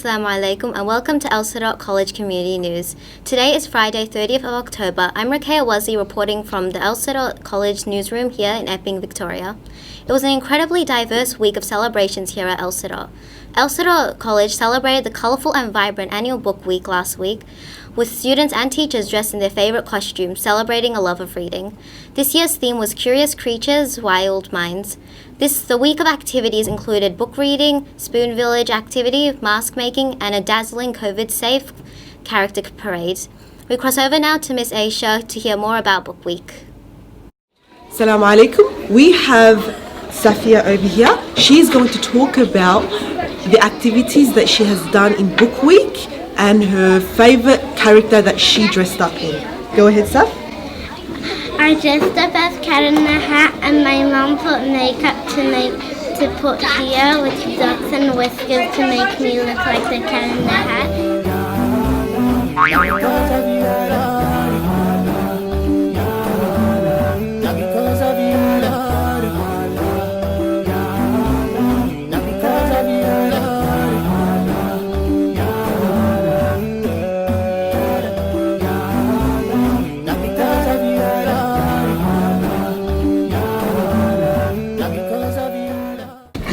Assalamu alaikum and welcome to Siraat College Community News. Today is Friday, 30th of October. I'm Rakeya Wazi reporting from the Siraat College newsroom here in Epping, Victoria. It was an incredibly diverse week of celebrations here at Siraat. Siraat College celebrated the colourful and vibrant annual book week last week, with students and teachers dressed in their favourite costumes, celebrating a love of reading. This year's theme was Curious Creatures, Wild Minds. The week of activities included book reading, spoon village activity, mask making, and a dazzling COVID-safe character parade. We cross over now to Miss AISHAH to hear more about Book Week. Assalamu alaikum. We have Safia over here. She's going to talk about the activities that she has done in Book Week and her favourite character that she dressed up in. Go ahead, Saf. I dressed up as cat in a hat, and my mum put makeup to put here with ducks and whiskers to make me look like the cat in the hat.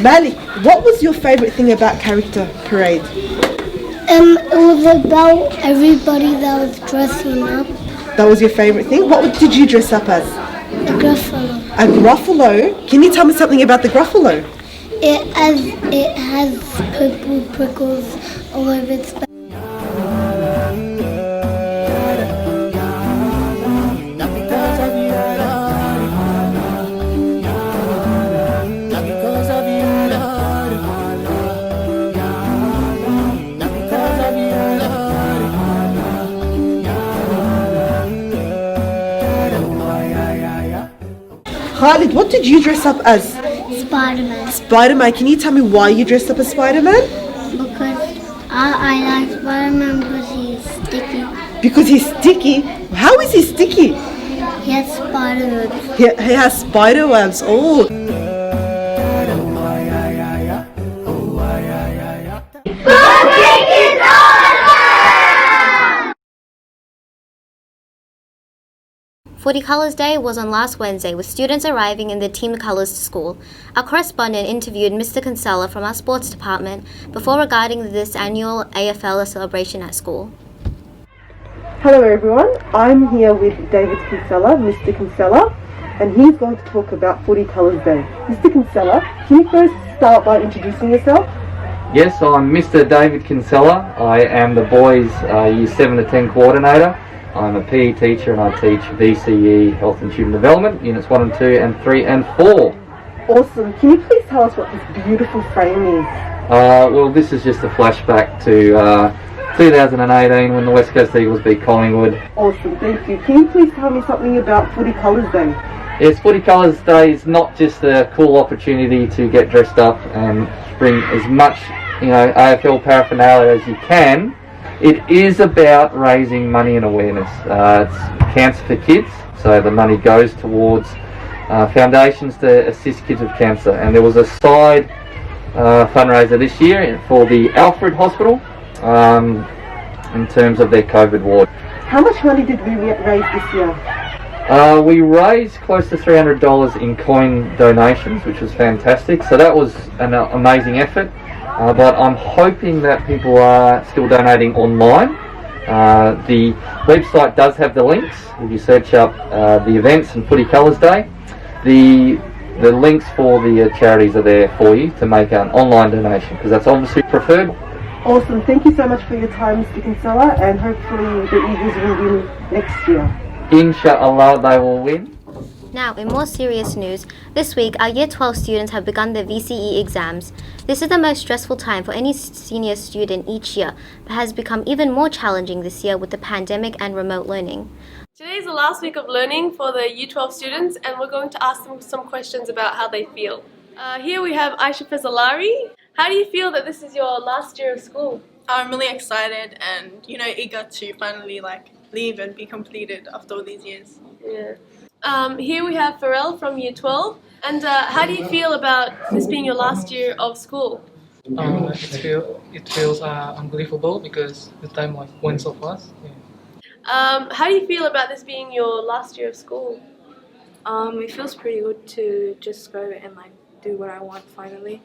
Mali, what was your favourite thing about Character Parade? It was about everybody that was dressing up. That was your favourite thing? What did you dress up as? A gruffalo. A gruffalo? Can you tell me something about the gruffalo? It has purple prickles all over its back. Khalid, what did you dress up as? Spider-Man. Spider-Man. Can you tell me why you dressed up as Spider-Man? Because I like Spider-Man because he's sticky. Because he's sticky? How is he sticky? He has spider webs. He has spider webs. Oh. Footy Colours Day was on last Wednesday, with students arriving in their team colours to school. Our correspondent interviewed Mr. KINSELLA from our sports department before regarding this annual AFL celebration at school. Hello everyone, I'm here with David KINSELLA, Mr. KINSELLA, and he's going to talk about Footy Colours Day. Mr. KINSELLA, can you first start by introducing yourself? Yes, I'm Mr. David KINSELLA. I am the boys' Year 7 to 10 coordinator. I'm a PE teacher and I teach VCE, Health and Student Development, Units 1 and 2 and 3 and 4. Awesome. Can you please tell us what this beautiful frame is? Well, this is just a flashback to 2018 when the West Coast Eagles beat Collingwood. Awesome, thank you. Can you please tell me something about Footy Colours Day? Yes, Footy Colours Day is not just a cool opportunity to get dressed up and bring as much, AFL paraphernalia as you can. It is about raising money and awareness. It's cancer for kids, so the money goes towards foundations to assist kids with cancer. And there was a side fundraiser this year for the Alfred Hospital in terms of their COVID ward. How much money did we raise this year? We raised close to $300 in coin donations, which was fantastic. So that was an amazing effort. But I'm hoping that people are still donating online. The website does have the links. If you search up the events and Footy Colours Day, the links for the charities are there for you to make an online donation, because that's obviously preferred. Awesome. Thank you so much for your time, Mr. KINSELLA, and hopefully the Eagles will win next year. Inshallah, they will win. Now, in more serious news, this week our Year 12 students have begun their VCE exams. This is the most stressful time for any senior student each year, but has become even more challenging this year with the pandemic and remote learning. Today is the last week of learning for the Year 12 students, and we're going to ask them some questions about how they feel. Here we have AISHAH. How do you feel that this is your last year of school? I'm really excited and eager to finally leave and be completed after all these years. Yeah. Here we have Pharrell from Year 12. And how do you feel about this being your last year of school? It feels unbelievable because the time went so fast. Yeah. How do you feel about this being your last year of school? It feels pretty good to just go and like do what I want finally.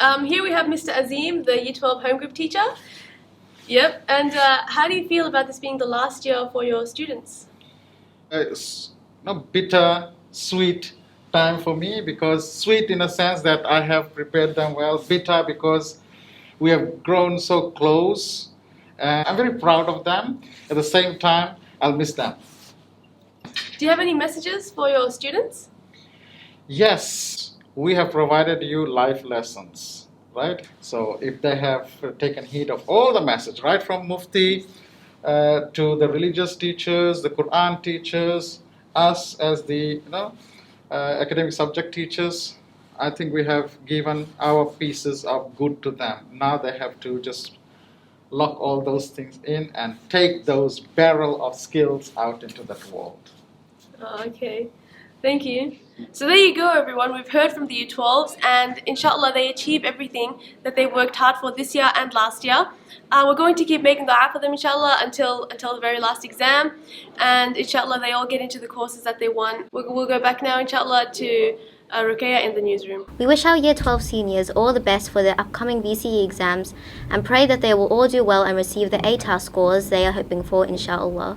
Here we have Mr. Azim, the Year 12 home group teacher. Yep. And how do you feel about this being the last year for your students? It's not bitter, sweet time for me, because sweet in a sense that I have prepared them well, bitter because we have grown so close, and I'm very proud of them. At the same time, I'll miss them. Do you have any messages for your students? Yes, we have provided you life lessons, right? So if they have taken heed of all the message, right from Mufti to the religious teachers, the Quran teachers, us as the academic subject teachers, I think we have given our pieces of good to them. Now they have to just lock all those things in and take those barrel of skills out into that world. Oh, okay. Thank you. So there you go, everyone. We've heard from the Year 12s, and inshallah they achieve everything that they worked hard for this year and last year. We're going to keep making dua for them, inshallah, until the very last exam, and inshallah they all get into the courses that they want. We'll go back now, inshallah, to Ruqayya in the newsroom. We wish our Year 12 seniors all the best for their upcoming BCE exams and pray that they will all do well and receive the ATAR scores they are hoping for, inshallah.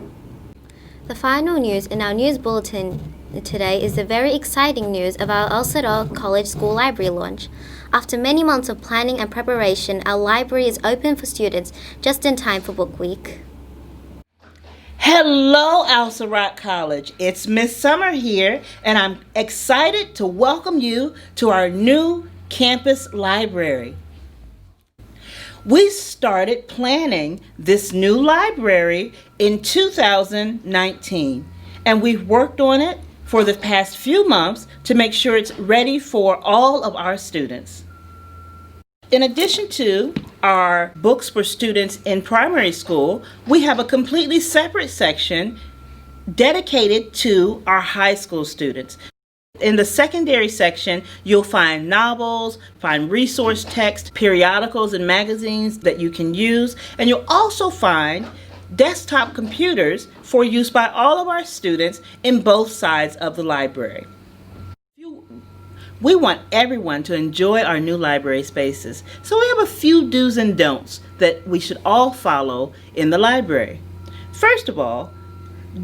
The final news in our news bulletin today is the very exciting news of our Siraat College School Library launch. After many months of planning and preparation, our library is open for students just in time for Book Week. Hello, Siraat College. It's Miss Summer here, and I'm excited to welcome you to our new campus library. We started planning this new library in 2019, and we've worked on it for the past few months to make sure it's ready for all of our students. In addition to our books for students in primary school, we have a completely separate section dedicated to our high school students. In the secondary section, you'll find novels, find resource text, periodicals and magazines that you can use, and you'll also find desktop computers for use by all of our students in both sides of the library. We want everyone to enjoy our new library spaces, so we have a few do's and don'ts that we should all follow in the library. First of all,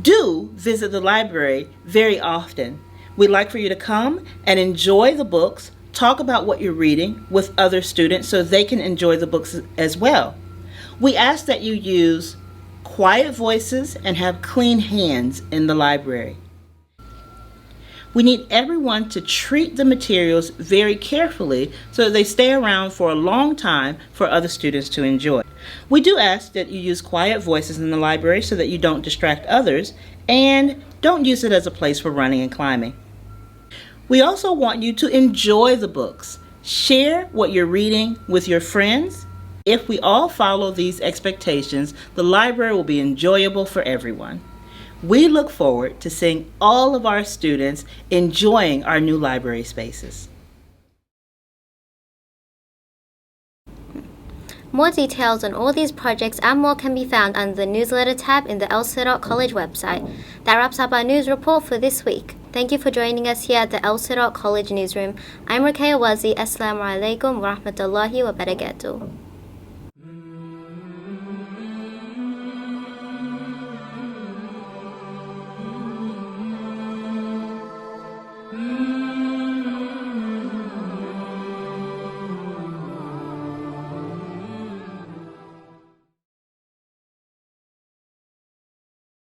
do visit the library very often. We'd like for you to come and enjoy the books, talk about what you're reading with other students so they can enjoy the books as well. We ask that you use quiet voices and have clean hands in the library. We need everyone to treat the materials very carefully so that they stay around for a long time for other students to enjoy. We do ask that you use quiet voices in the library so that you don't distract others, and don't use it as a place for running and climbing. We also want you to enjoy the books. Share what you're reading with your friends. If we all follow these expectations, the library will be enjoyable for everyone. We look forward to seeing all of our students enjoying our new library spaces. More details on all these projects and more can be found under the newsletter tab in the Siraat College website. That wraps up our news report for this week. Thank you for joining us here at the Siraat College newsroom. I'm Ruqayya Wazi. Assalamu alaikum wa rahmatullahi wa barakatuh.